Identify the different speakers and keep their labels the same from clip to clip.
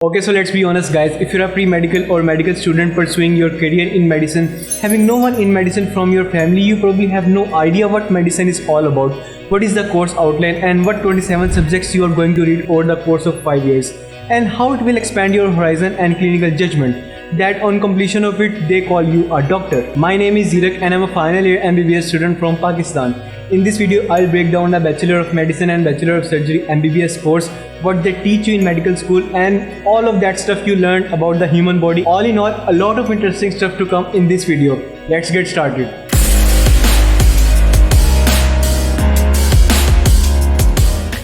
Speaker 1: Okay, so let's be honest guys, if you're a pre-medical or medical student pursuing your career in medicine, having no one in medicine from your family, you probably have no idea what medicine is all about, what is the course outline and what 27 subjects you are going to read over the course of 5 years, and how it will expand your horizon and clinical judgment. That on completion of it, they call you a doctor. My name is Zerak and I'm a final year Mbbs student from Pakistan. In this video, I'll break down the Bachelor of Medicine and Bachelor of Surgery Mbbs course, what they teach you in medical school and all of that stuff you learn about the human body. All in all, a lot of interesting stuff to come in this video. Let's get started.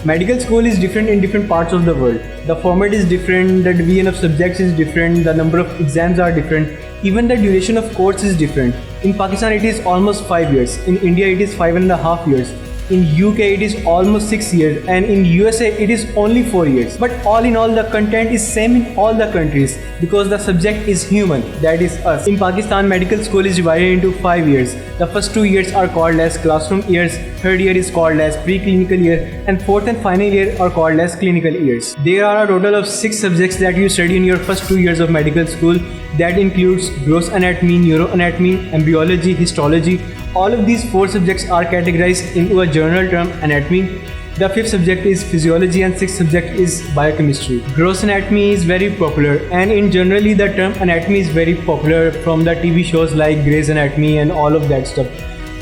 Speaker 1: Medical school is different in different parts of the world. The format is different, the division of subjects is different, the number of exams are different, even the duration of course is different. In Pakistan it is almost 5 years, in India it is 5.5 years, in UK it is almost 6 years, and in USA it is only 4 years. But all in all, the content is same in all the countries because the subject is human, that is us. In Pakistan, medical school is divided into 5 years. The first 2 years are called as classroom years, third year is called as pre-clinical year, and fourth and final year are called as clinical years. There are a total of 6 subjects that you study in your first 2 years of medical school. That includes gross anatomy, neuroanatomy, embryology, histology. All of these 4 subjects are categorized into a general term anatomy. The 5th subject is physiology and 6th subject is biochemistry. Gross anatomy is very popular, and in generally the term anatomy is very popular from the TV shows like Grey's Anatomy and all of that stuff.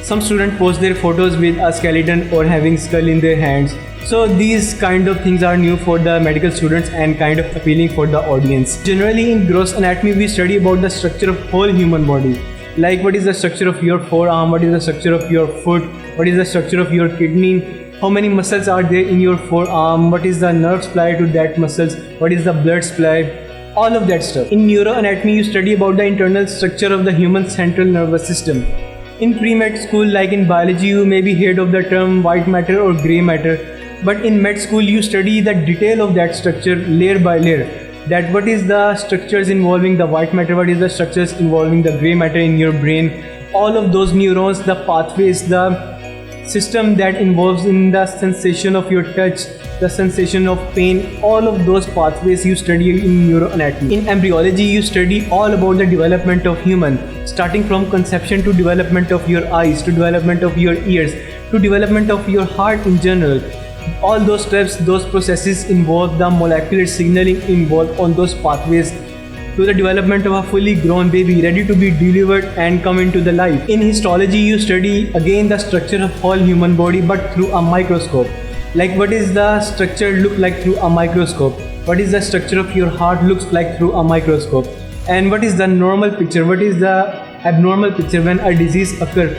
Speaker 1: Some students post their photos with a skeleton or having skull in their hands. So these kind of things are new for the medical students and kind of appealing for the audience. Generally in gross anatomy we study about the structure of whole human body. Like what is the structure of your forearm, what is the structure of your foot, what is the structure of your kidney, how many muscles are there in your forearm, what is the nerve supply to that muscles, what is the blood supply, all of that stuff. In neuroanatomy you study about the internal structure of the human central nervous system. In pre-med school, like in biology, you may be heard of the term white matter or grey matter, but in med school you study the detail of that structure layer by layer. That what is the structures involving the white matter, what is the structures involving the grey matter in your brain, all of those neurons, the pathways, the system that involves in the sensation of your touch, the sensation of pain, all of those pathways you study in neuroanatomy. In embryology you study all about the development of human, starting from conception to development of your eyes, to development of your ears, to development of your heart in general. All those steps, those processes involve the molecular signaling involved on those pathways to the development of a fully grown baby ready to be delivered and come into the life. In histology you study again the structure of whole human body but through a microscope. Like what is the structure look like through a microscope, what is the structure of your heart looks like through a microscope, and what is the normal picture, what is the abnormal picture when a disease occurs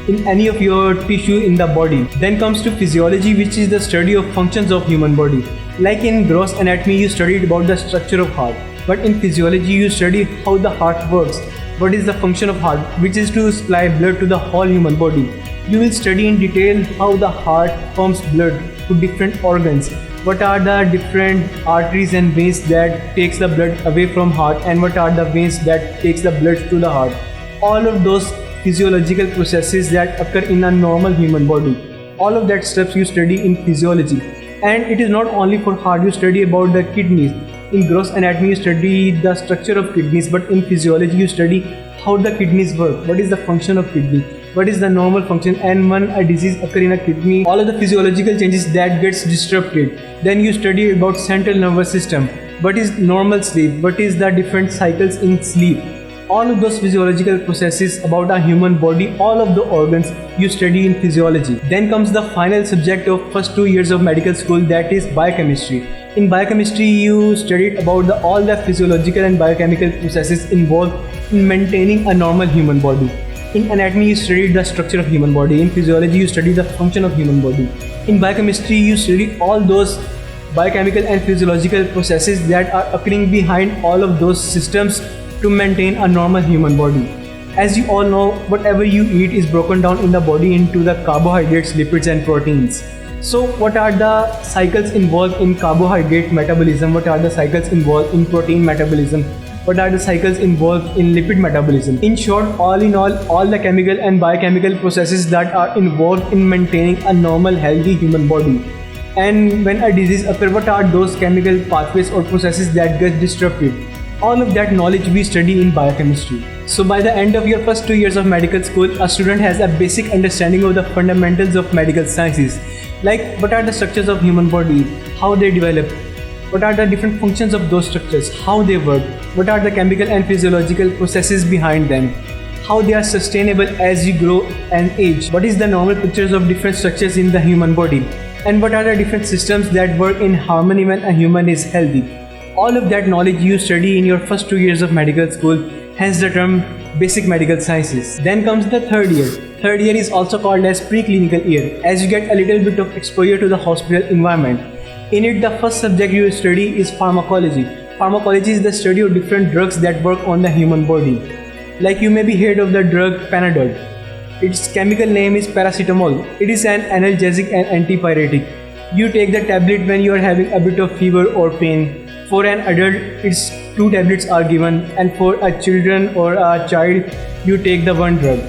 Speaker 1: in any of your tissue in the body. Then comes to physiology, which is the study of functions of human body. Like in gross anatomy you studied about the structure of heart, but in physiology you study how the heart works, what is the function of heart, which is to supply blood to the whole human body. You will study in detail how the heart pumps blood to different organs, what are the different arteries and veins that takes the blood away from heart, and what are the veins that takes the blood to the heart. All of those physiological processes that occur in a normal human body, all of that steps you study in physiology. And it is not only for heart, you study about the kidneys. In gross anatomy you study the structure of kidneys, but in physiology you study how the kidneys work, what is the function of kidney, what is the normal function, and when a disease occurs in a kidney, all of the physiological changes that gets disrupted. Then you study about central nervous system, what is normal sleep, what is the different cycles in sleep. All of those physiological processes about our human body, all of the organs you study in physiology. Then comes the final subject of first 2 years of medical school, that is biochemistry. In biochemistry you studied about all the physiological and biochemical processes involved in maintaining a normal human body. In anatomy you studied the structure of human body. In physiology you study the function of human body. In biochemistry you study all those biochemical and physiological processes that are occurring behind all of those systems to maintain a normal human body. As you all know, whatever you eat is broken down in the body into the carbohydrates, lipids and proteins. So what are the cycles involved in carbohydrate metabolism, what are the cycles involved in protein metabolism, what are the cycles involved in lipid metabolism. In short, all in all the chemical and biochemical processes that are involved in maintaining a normal healthy human body. And when a disease appears, what are those chemical pathways or processes that get disrupted? All of that knowledge we study in biochemistry. So by the end of your first 2 years of medical school, a student has a basic understanding of the fundamentals of medical sciences, like what are the structures of human body, how they develop, what are the different functions of those structures, how they work, what are the chemical and physiological processes behind them, how they are sustainable as you grow and age, what is the normal pictures of different structures in the human body, and what are the different systems that work in harmony when a human is healthy. All of that knowledge you study in your first 2 years of medical school, hence the term basic medical sciences. Then comes the third year. Third year is also called as preclinical year, as you get a little bit of exposure to the hospital environment. In it, the first subject you study is pharmacology. Pharmacology is the study of different drugs that work on the human body. Like you may be heard of the drug Panadol. Its chemical name is paracetamol. It is an analgesic and antipyretic. You take the tablet when you are having a bit of fever or pain. For an adult, it's 2 tablets are given, and for a children or a child, you take the 1 drug.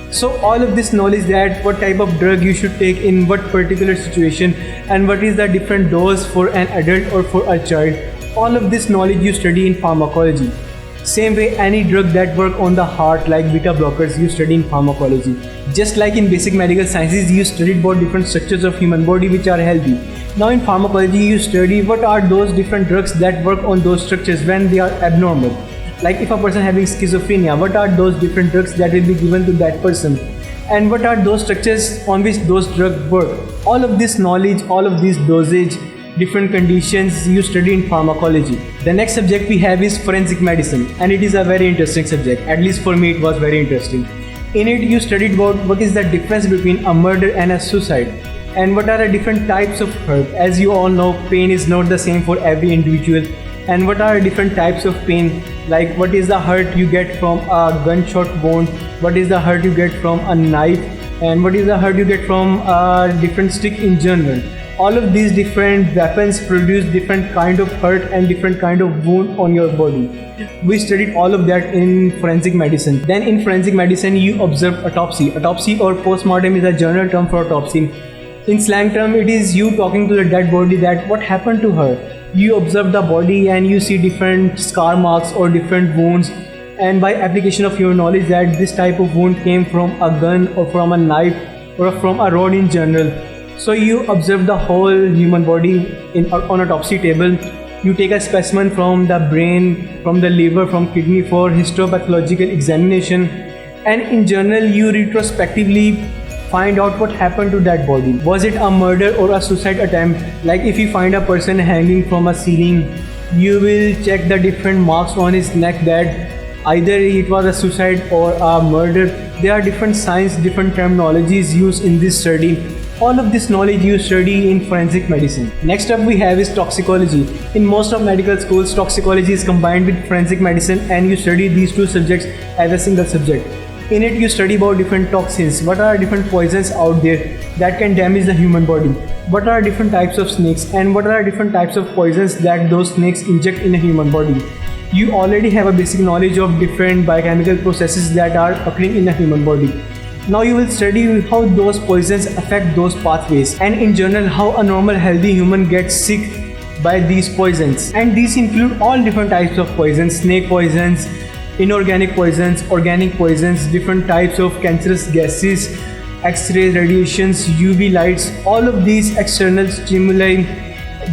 Speaker 1: So all of this knowledge that what type of drug you should take in what particular situation and what is the different dose for an adult or for a child, all of this knowledge you study in pharmacology. Same way, any drug that work on the heart like beta blockers you study in pharmacology. Just like in basic medical sciences, you studied about different structures of human body which are healthy. Now in pharmacology, you study what are those different drugs that work on those structures when they are abnormal. Like if a person having schizophrenia, what are those different drugs that will be given to that person? And what are those structures on which those drugs work? All of this knowledge, all of this dosage, different conditions you study in pharmacology. The next subject we have is forensic medicine, and it is a very interesting subject. At least for me it was very interesting. In it you studied about what is the difference between a murder and a suicide, and what are the different types of hurt. As you all know, pain is not the same for every individual, and what are different types of pain, like what is the hurt you get from a gunshot wound, what is the hurt you get from a knife, and what is the hurt you get from a different stick in general. All of these different weapons produce different kind of hurt and different kind of wound on your body. We studied all of that in forensic medicine. Then in forensic medicine you observe autopsy. Autopsy or postmortem is a general term for autopsy. In slang term, it is you talking to the dead body that what happened to her. You observe the body and you see different scar marks or different wounds, and by application of your knowledge that this type of wound came from a gun or from a knife or from a rod in general. So you observe the whole human body on autopsy table. You take a specimen from the brain, from the liver, from kidney for histopathological examination, and in general you retrospectively find out what happened to that body. Was it a murder or a suicide attempt? Like if you find a person hanging from a ceiling, you will check the different marks on his neck that either it was a suicide or a murder. There are different signs, different terminologies used in this study. All of this knowledge you study in forensic medicine. Next up we have is toxicology. In most of medical schools, toxicology is combined with forensic medicine, and you study these 2 subjects as a single subject. In it you study about different toxins, what are different poisons out there that can damage the human body, what are different types of snakes, and what are different types of poisons that those snakes inject in a human body. You already have a basic knowledge of different biochemical processes that are occurring in the human body. Now you will study how those poisons affect those pathways, and in general how a normal healthy human gets sick by these poisons. And these include all different types of poisons: snake poisons, inorganic poisons, organic poisons, different types of cancerous gases, X-rays, radiations, UV lights. All of these external stimuli,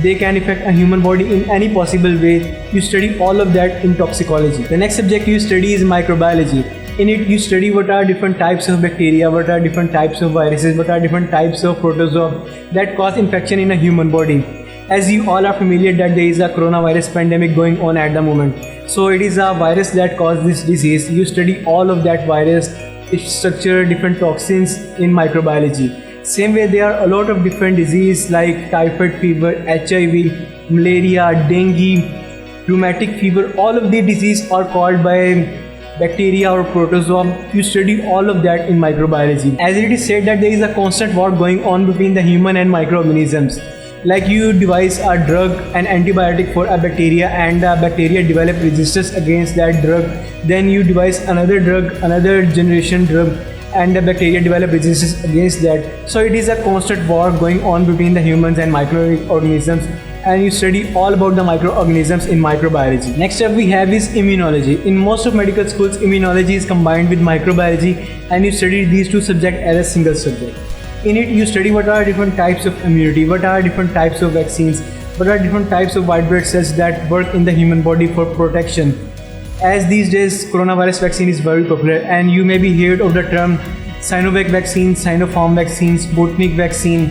Speaker 1: they can affect a human body in any possible way. You study all of that in toxicology. The next subject you study is microbiology. In it you study what are different types of bacteria, what are different types of viruses, what are different types of protozoa that cause infection in a human body. As you all are familiar that there is a coronavirus pandemic going on at the moment. So it is a virus that causes this disease. You study all of that virus, its structure, different toxins in microbiology. Same way there are a lot of different diseases like typhoid fever, HIV, malaria, dengue, rheumatic fever. All of the diseases are caused by bacteria or protozoa. You study all of that in microbiology. As it is said that there is a constant war going on between the human and microorganisms. Like you devise a drug, an antibiotic for a bacteria, and the bacteria develop resistance against that drug. Then you devise another drug, another generation drug, and the bacteria develop resistance against that. So it is a constant war going on between the humans and microorganisms, and you study all about the microorganisms in microbiology. Next up we have is immunology. In most of medical schools, immunology is combined with microbiology, and you study these two subjects as a single subject. In it you study what are different types of immunity, what are different types of vaccines, what are different types of white blood cells that work in the human body for protection. As these days coronavirus vaccine is very popular, and you may be heard of the term Sinovac vaccine, Sinopharm vaccines, Sputnik vaccine,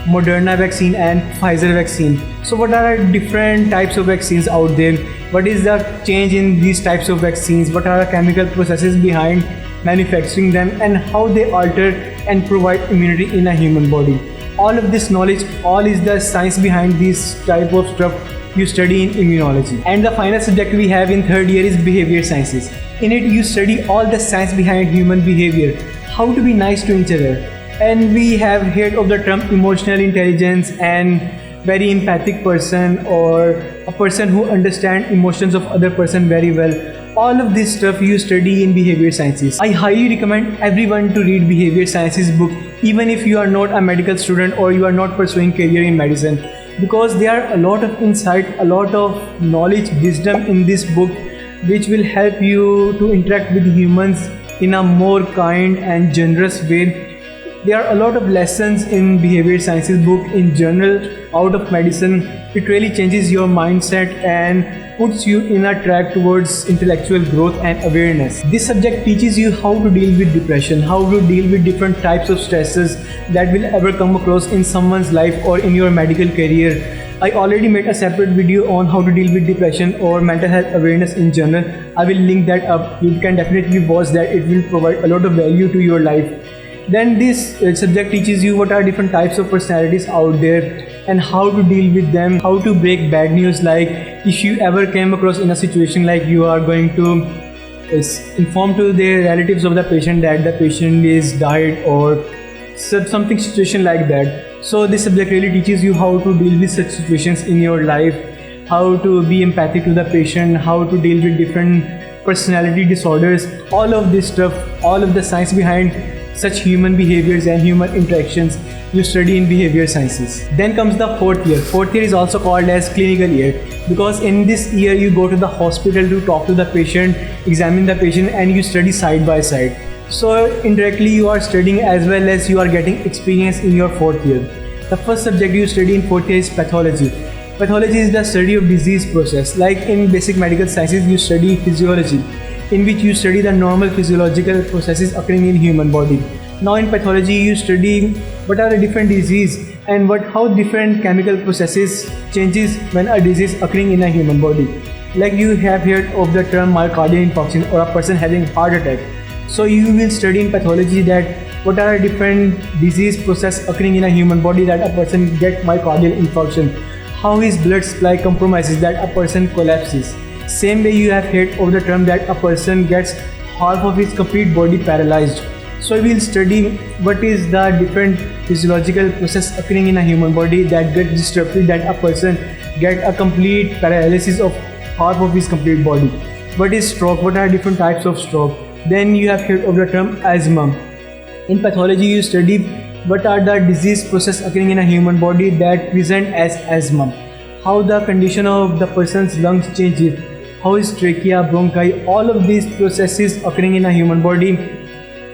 Speaker 1: Moderna vaccine and Pfizer vaccine. So what are different types of vaccines out there? What is the change in these types of vaccines? What are the chemical processes behind manufacturing them, and how they alter and provide immunity in a human body? All of this knowledge, all is the science behind this type of stuff you study in immunology. And the final subject we have in third year is behavior sciences. In it you study all the science behind human behavior, how to be nice to each other. And we have heard of the term emotional intelligence and very empathic person, or a person who understands emotions of other person very well. All of this stuff you study in behavior sciences. I highly recommend everyone to read behavior sciences book, even if you are not a medical student or you are not pursuing career in medicine, because there are a lot of insight, a lot of knowledge, wisdom in this book, which will help you to interact with humans in a more kind and generous way. There are a lot of lessons in behavior sciences book in general out of medicine. It really changes your mindset and puts you in a track towards intellectual growth and awareness. This subject teaches you how to deal with depression, how to deal with different types of stresses that will ever come across in someone's life or in your medical career. I already made a separate video on how to deal with depression or mental health awareness in general. I will link that up. You can definitely watch that. It will provide a lot of value to your life. Then this subject teaches you what are different types of personalities out there and how to deal with them, how to break bad news. Like if you ever came across in a situation like you are going to inform to the relatives of the patient that the patient is died or something situation like that. So this subject really teaches you how to deal with such situations in your life, how to be empathic to the patient, how to deal with different personality disorders. All of this stuff, all of the science behind such human behaviors and human interactions you study in behavior sciences. Then comes the fourth year. Fourth year is also called as clinical year, because in this year you go to the hospital to talk to the patient, examine the patient, and you study side by side. So indirectly you are studying as well as you are getting experience in your fourth year. The first subject you study in fourth year is pathology. Pathology is the study of disease process. Like in basic medical sciences you study physiology, in which you study the normal physiological processes occurring in human body. Now in pathology you study what are the different disease and how different chemical processes changes when a disease occurring in a human body. Like you have heard of the term myocardial infarction or a person having heart attack. So you will study in pathology that what are the different disease process occurring in a human body that a person get myocardial infarction, how his blood supply compromises that a person collapses. Same way you have heard of the term that a person gets half of his complete body paralyzed. So we will study what is the different physiological process occurring in a human body that get disrupted, that a person get a complete paralysis of half of his complete body. What is stroke? What are different types of stroke? Then you have heard of the term asthma. In pathology you study what are the disease process occurring in a human body that present as asthma, how the condition of the person's lungs changes, how is trachea, bronchi, all of these processes occurring in a human body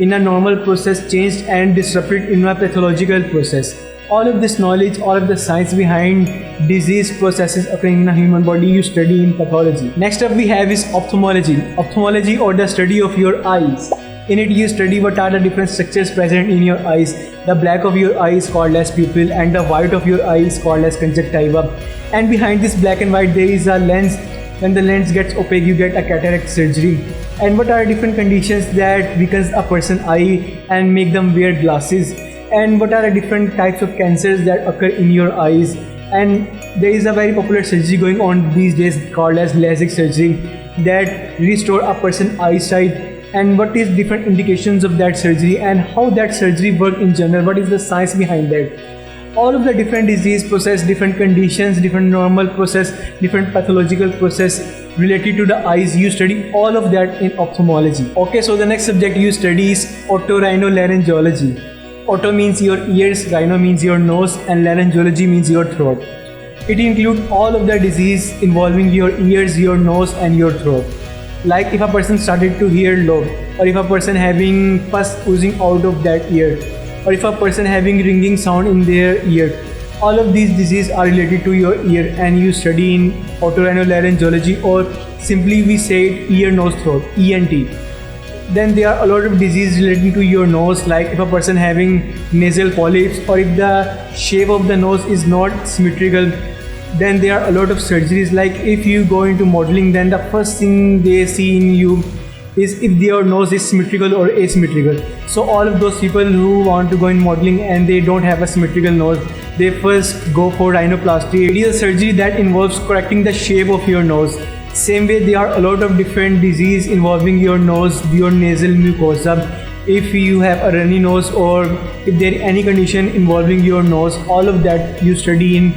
Speaker 1: in a normal process changed and disrupted in a pathological process. All of this knowledge, all of the science behind disease processes occurring in a human body you study in pathology. Next up we have is ophthalmology. Ophthalmology, or the study of your eyes. In it you study what are the different structures present in your eyes. The black of your eye is called as pupil and the white of your eye is called as conjunctiva. And behind this black and white there is a lens. When the lens gets opaque you get a cataract surgery. And what are different conditions that weakens a person's eye and make them wear glasses. And what are the different types of cancers that occur in your eyes. And there is a very popular surgery going on these days called as LASIK surgery that restore a person's eyesight. And what is different indications of that surgery and how that surgery work in general, what is the science behind that. All of the different disease process, different conditions, different normal process, different pathological process, related to the eyes, you study all of that in ophthalmology. Okay, so the next subject you study is otorhinolaryngology. Oto means your ears, rhino means your nose, and laryngology means your throat. It includes all of the disease involving your ears, your nose, and your throat. Like if a person started to hear low, or if a person having pus oozing out of that ear, or if a person having ringing sound in their ear, all of these diseases are related to your ear, and you study in otorhinolaryngology, or simply we say it ear, nose, throat, ENT. Then there are a lot of diseases relating to your nose, like if a person having nasal polyps, or if the shape of the nose is not symmetrical. Then there are a lot of surgeries, like if you go into modeling, then the first thing they see in you is if your nose is symmetrical or asymmetrical. So all of those people who want to go in modeling and they don't have a symmetrical nose, they first go for rhinoplasty. It is a surgery that involves correcting the shape of your nose. Same way, there are a lot of different diseases involving your nose, your nasal mucosa. If you have a runny nose, or if there is any condition involving your nose, all of that you study in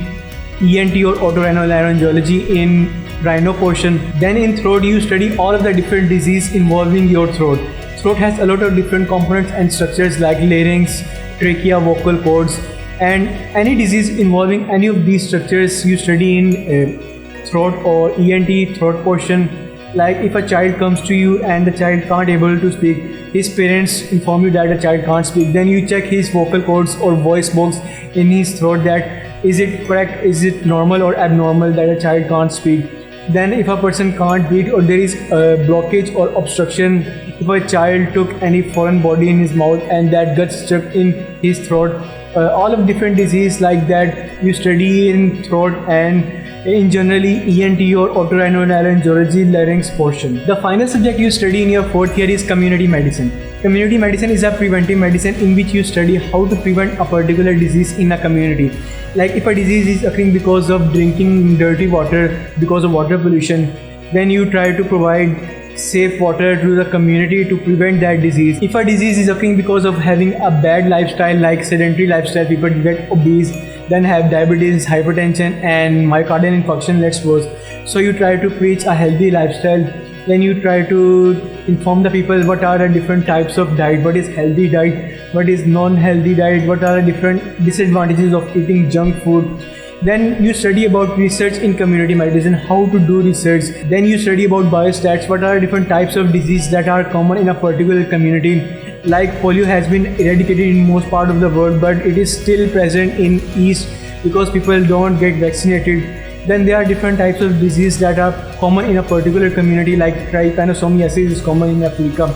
Speaker 1: ENT or otorhinolaryngology in rhino portion. Then in throat you study all of the different diseases involving your throat. Throat has a lot of different components and structures like larynx, trachea, vocal cords, and any disease involving any of these structures you study in throat or ENT throat portion. Like if a child comes to you and the child can't able to speak, his parents inform you that the child can't speak, then you check his vocal cords or voice box in his throat, that is it correct, is it normal or abnormal that a child can't speak. Then if a person can't breathe, or there is a blockage or obstruction, if a child took any foreign body in his mouth and that gets stuck in his throat, all of different diseases like that you study in throat and in generally ENT or otorhinolaryngology larynx portion. The final subject you study in your fourth year is community medicine. Community medicine is a preventive medicine in which you study how to prevent a particular disease in a community. Like if a disease is occurring because of drinking dirty water, because of water pollution, then you try to provide safe water to the community to prevent that disease. If a disease is occurring because of having a bad lifestyle, like sedentary lifestyle, people get obese, then have diabetes, hypertension, and myocardial infarction, let's suppose. So you try to preach a healthy lifestyle. Then you try to inform the people what are the different types of diet, what is healthy diet, what is non-healthy diet, what are the different disadvantages of eating junk food. Then you study about research in community medicine, how to do research. Then you study about biostats, what are different types of disease that are common in a particular community. Like polio has been eradicated in most part of the world, but it is still present in East because people don't get vaccinated. Then there are different types of disease that are common in a particular community, like trypanosomiasis is common in Africa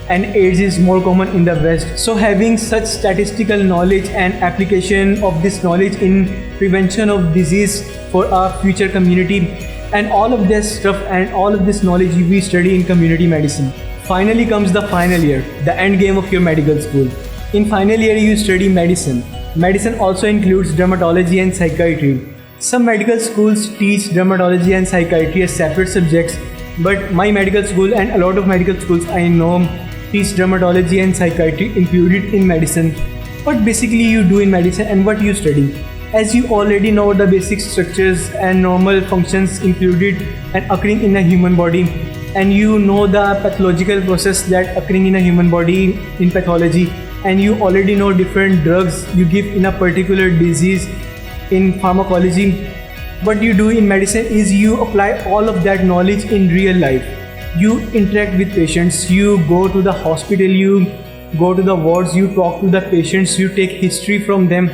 Speaker 1: and AIDS is more common in the West. So having such statistical knowledge and application of this knowledge in prevention of disease for our future community, and all of this stuff and all of this knowledge we study in community medicine. Finally comes the final year, the end game of your medical school. In final year you study medicine. Medicine also includes dermatology and psychiatry. Some medical schools teach dermatology and psychiatry as separate subjects, but my medical school and a lot of medical schools I know teach dermatology and psychiatry included in medicine. What basically you do in medicine and what you study. As you already know the basic structures and normal functions included and occurring in a human body, and you know the pathological process that occurring in a human body in pathology, and you already know different drugs you give in a particular disease in pharmacology. What you do in medicine is you apply all of that knowledge in real life. You interact with patients, you go to the hospital, you go to the wards, you talk to the patients, you take history from them.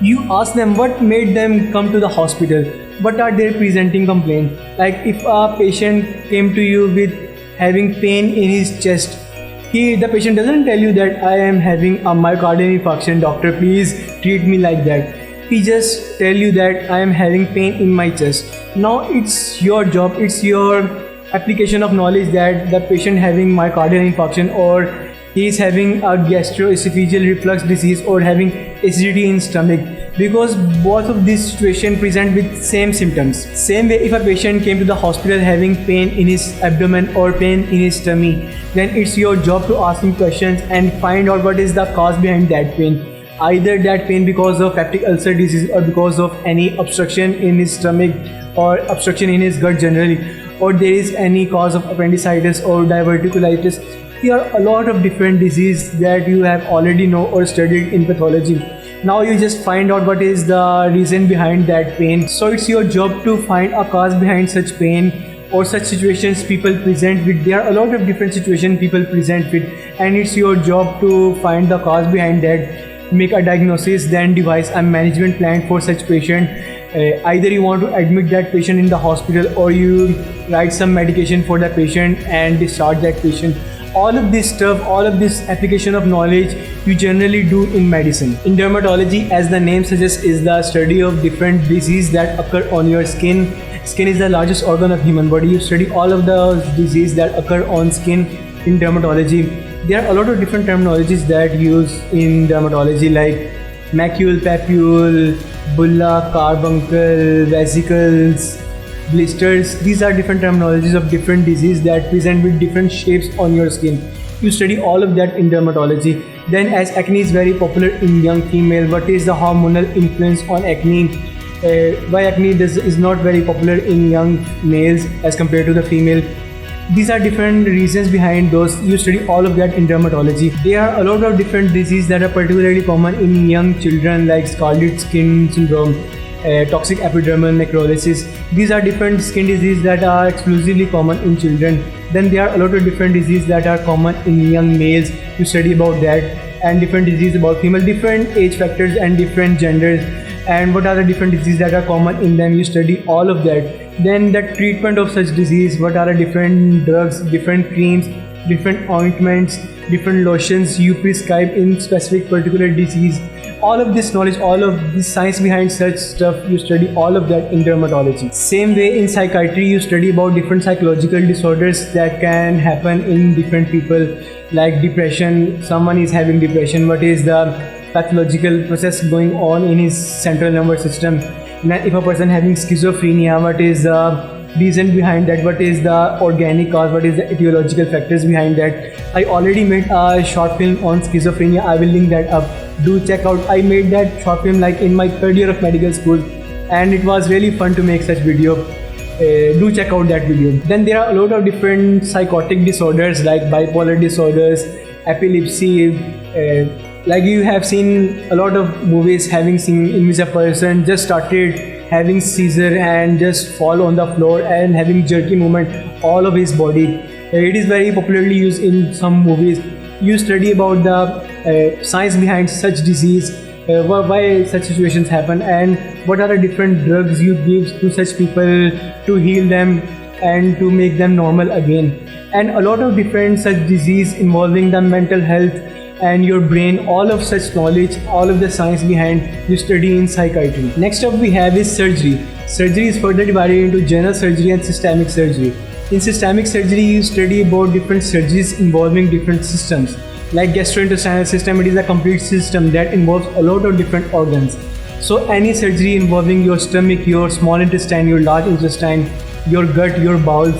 Speaker 1: You ask them what made them come to the hospital, what are their presenting complaints. Like if a patient came to you with having pain in his chest, the patient doesn't tell you that I am having a myocardial infarction, doctor please treat me like that. He just tell you that I am having pain in my chest. Now it's your job, it's your application of knowledge that the patient having myocardial infarction, or he is having a gastroesophageal reflux disease, or having acidity in stomach, because both of these situations present with same symptoms. Same way, if a patient came to the hospital having pain in his abdomen or pain in his tummy, then it's your job to ask him questions and find out what is the cause behind that pain. Either that pain because of peptic ulcer disease, or because of any obstruction in his stomach or obstruction in his gut generally, or there is any cause of appendicitis or diverticulitis. There are a lot of different diseases that you have already know or studied in pathology. Now you just find out what is the reason behind that pain. So it's your job to find a cause behind such pain or such situations people present with. There are a lot of different situations people present with, and it's your job to find the cause behind that, make a diagnosis, then devise a management plan for such patient. Either you want to admit that patient in the hospital, or you write some medication for the patient and discharge that patient. All of this stuff, all of this application of knowledge you generally do in medicine. In dermatology, as the name suggests, is the study of different diseases that occur on your skin. Skin is the largest organ of human body. You study all of the diseases that occur on skin in dermatology. There are a lot of different terminologies that use in dermatology, like macule, papule, bulla, carbuncle, vesicles, blisters. These are different terminologies of different diseases that present with different shapes on your skin. You study all of that in dermatology. Then, as acne is very popular in young female, what is the hormonal influence on acne? Why acne is not very popular in young males as compared to the female? These are different reasons behind those. You study all of that in dermatology. There are a lot of different diseases that are particularly common in young children, like scarlet skin syndrome, toxic epidermal necrosis. These are different skin diseases that are exclusively common in children. Then there are a lot of different diseases that are common in young males. You study about that, and different diseases about female, different age factors and different genders, and what are the different diseases that are common in them. You study all of that. Then the treatment of such disease, what are the different drugs, different creams, different ointments, different lotions you prescribe in specific particular disease. All of this knowledge, all of this science behind such stuff, you study all of that in dermatology. Same way in psychiatry, you study about different psychological disorders that can happen in different people, like depression. Someone is having depression, what is the pathological process going on in his central nervous system? If a person having schizophrenia, what is the reason behind that? What is the organic cause? What is the etiological factors behind that? I already made a short film on schizophrenia. I will link that up. Do check out. I made that short film like in my third year of medical school, and it was really fun to make such video. Do check out that video. Then there are a lot of different psychotic disorders like bipolar disorders, epilepsy. Like you have seen a lot of movies having seen in which a person just started having seizure and just fall on the floor and having jerky movement all of his body. It is very popularly used in some movies. You study about the science behind such disease, why such situations happen, and what are the different drugs you give to such people to heal them and to make them normal again. And a lot of different such disease involving the mental health and your brain, all of such knowledge, all of the science behind you study in psychiatry. Next up we have is surgery. Surgery is further divided into general surgery and systemic surgery. In systemic surgery, you study about different surgeries involving different systems. Like gastrointestinal system, it is a complete system that involves a lot of different organs. So any surgery involving your stomach, your small intestine, your large intestine, your gut, your bowels,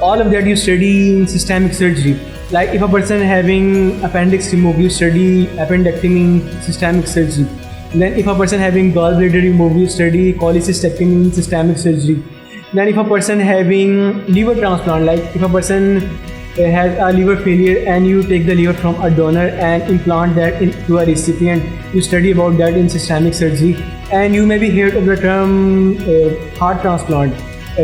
Speaker 1: all of that you study in systemic surgery. Like if a person having appendix removed, you study appendectomy in systemic surgery. Then if a person having gallbladder removed, you study cholecystectomy in systemic surgery. Then if a person having liver transplant, like if a person has a liver failure and you take the liver from a donor and implant that into a recipient, you study about that in systemic surgery. And you may be heard of the term heart transplant,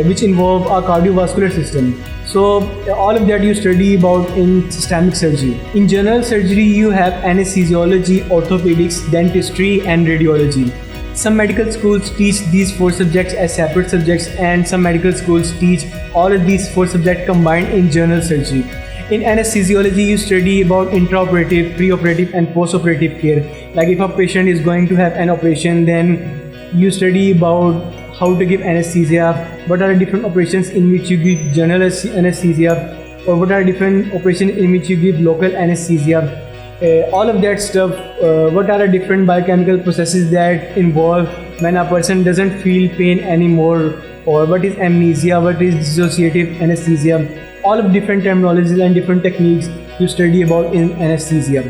Speaker 1: which involve a cardiovascular system. So all of that you study about in systemic surgery. In general surgery, you have anesthesiology, orthopedics, dentistry, and radiology. Some medical schools teach these 4 subjects as separate subjects, and some medical schools teach all of these 4 subjects combined in general surgery. In anesthesiology, you study about intraoperative, preoperative, and postoperative care. Like if a patient is going to have an operation, then you study about how to give anesthesia, what are the different operations in which you give general anesthesia, or what are different operations in which you give local anesthesia. All of that stuff, what are the different biochemical processes that involve when a person doesn't feel pain anymore, or what is amnesia, what is dissociative anesthesia. All of different terminologies and different techniques you study about in anesthesia.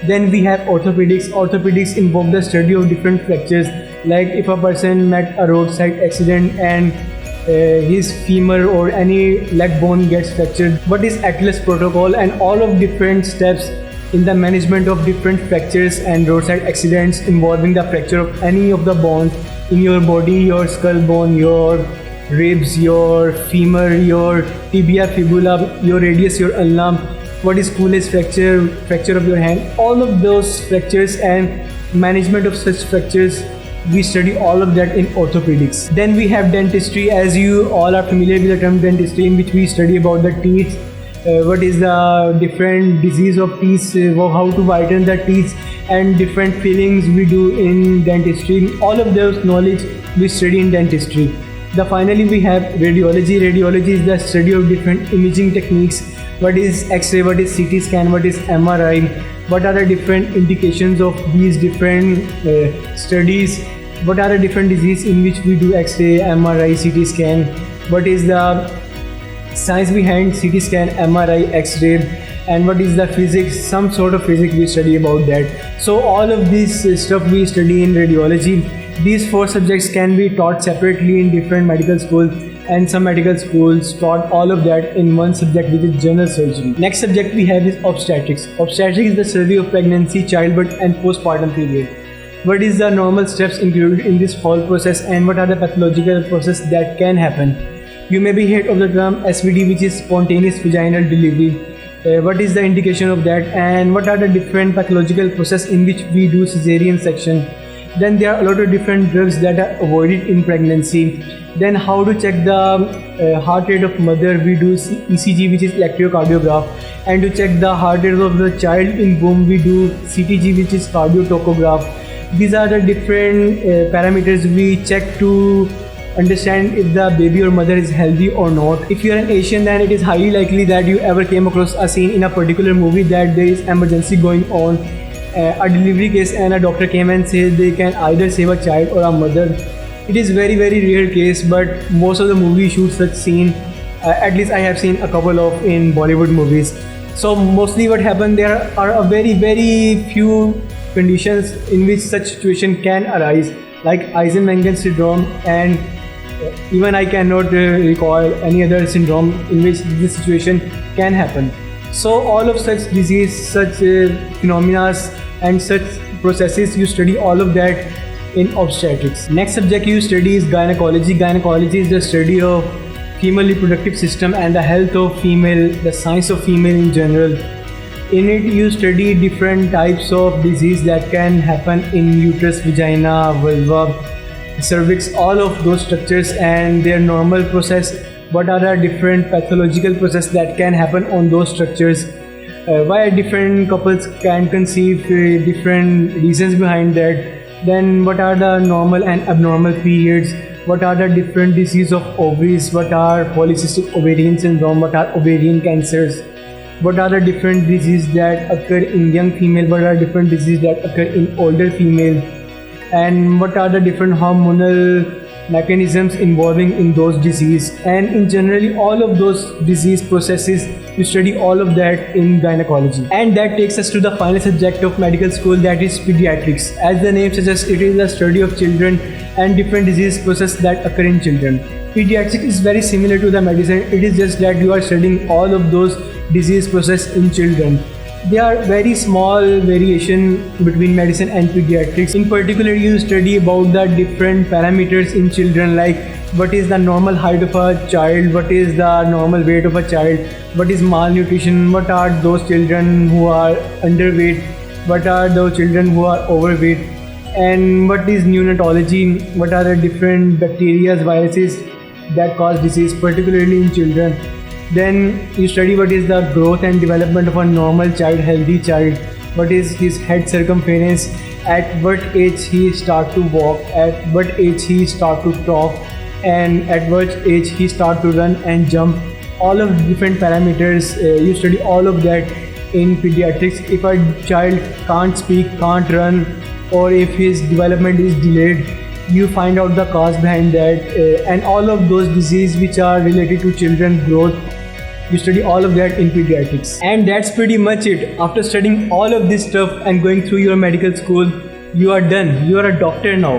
Speaker 1: Then we have orthopedics. Orthopedics involve the study of different fractures. Like if a person met a roadside accident and his femur or any leg bone gets fractured, what is Atlas protocol, and all of different steps in the management of different fractures and roadside accidents involving the fracture of any of the bones in your body, your skull bone, your ribs, your femur, your tibia, fibula, your radius, your ulna, what is Cooley's fracture, fracture of your hand, all of those fractures and management of such fractures. We study all of that in orthopedics. Then we have dentistry, as you all are familiar with the term dentistry, in which we study about the teeth, what is the different disease of teeth, how to whiten the teeth, and different fillings we do in dentistry. All of those knowledge we study in dentistry. Finally we have radiology. Radiology is the study of different imaging techniques. What is X-ray, what is CT scan, what is MRI, what are the different indications of these different studies, what are the different diseases in which we do X-ray, MRI, CT scan, what is the science behind CT scan, MRI, X-ray, and what is the physics, some sort of physics we study about that. So all of this stuff we study in radiology. These 4 subjects can be taught separately in different medical schools, and some medical schools taught all of that in one subject, which is general surgery. Next subject we have is obstetrics. Obstetrics is the study of pregnancy, childbirth and postpartum period. What is the normal steps included in this whole process, and what are the pathological processes that can happen? You may be heard of the term SVD, which is spontaneous vaginal delivery. What is the indication of that, and what are the different pathological processes in which we do cesarean section? Then there are a lot of different drugs that are avoided in pregnancy. Then how to check the heart rate of mother, we do ECG, which is electrocardiograph, and to check the heart rate of the child in womb we do CTG, which is cardiotocograph. These are the different parameters we check to understand if the baby or mother is healthy or not. If you are an Asian, then it is highly likely that you ever came across a scene in a particular movie that there is emergency going on, a delivery case, and a doctor came and said they can either save a child or a mother. It is very rare case, but most of the movies shoot such scene. At least I have seen a couple of in Bollywood movies. So mostly what happened, there are a very few conditions in which such situation can arise, like Eisenmenger syndrome, and even I cannot recall any other syndrome in which this situation can happen. So all of such disease, such phenomena and such processes, you study all of that in obstetrics. Next subject you study is gynecology. Gynecology is the study of female reproductive system and the health of female, the science of female in general. In it you study different types of disease that can happen in uterus, vagina, vulva, cervix, all of those structures and their normal process. What are the different pathological processes that can happen on those structures? Why different couples can conceive, different reasons behind that. Then what are the normal and abnormal periods? What are the different diseases of ovaries? What are polycystic ovarian syndrome? What are ovarian cancers? What are the different diseases that occur in young female? What are different diseases that occur in older female? And what are the different hormonal mechanisms involving in those diseases? And in generally all of those disease processes, you study all of that in gynecology. And that takes us to the final subject of medical school, that is pediatrics. As the name suggests, it is the study of children and different disease processes that occur in children. Pediatrics is very similar to the medicine. It is just that you are studying all of those disease process in children. There are very small variation between medicine and pediatrics. In particular, you study about the different parameters in children, like what is the normal height of a child, what is the normal weight of a child, what is malnutrition, what are those children who are underweight, what are those children who are overweight, and what is neonatology, what are the different bacteria, viruses that cause disease, particularly in children. Then you study what is the growth and development of a normal child, healthy child, what is his head circumference, at what age he start to walk, at what age he start to talk, and at what age he start to run and jump. All of different parameters, you study all of that in pediatrics. If a child can't speak, can't run, or if his development is delayed, you find out the cause behind that, and all of those diseases which are related to children's growth, you study all of that in pediatrics. And that's pretty much it. After studying all of this stuff and going through your medical school, you are done. You are a doctor now.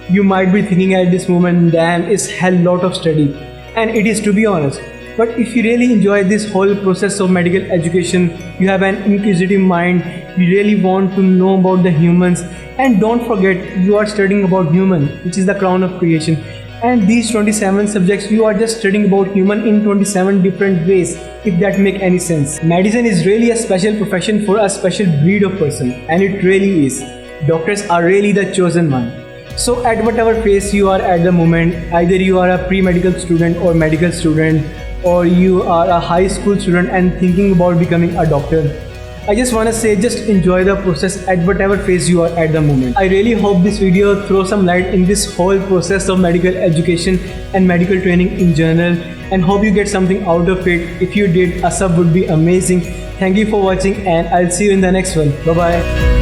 Speaker 1: You might be thinking at this moment, damn, it's hell lot of study. And it is, to be honest. But if you really enjoy this whole process of medical education, you have an inquisitive mind, you really want to know about the humans, and don't forget, you are studying about human, which is the crown of creation. And these 27 subjects, you are just studying about human in 27 different ways, if that make any sense. Medicine is really a special profession for a special breed of person, and it really is. Doctors are really the chosen one. So at whatever phase you are at the moment, either you are a pre-medical student or medical student, or you are a high school student and thinking about becoming a doctor, I just want to say, just enjoy the process at whatever phase you are at the moment. I really hope this video throws some light in this whole process of medical education and medical training in general, and hope you get something out of it. If you did, a sub would be amazing. Thank you for watching, and I'll see you in the next one. Bye bye.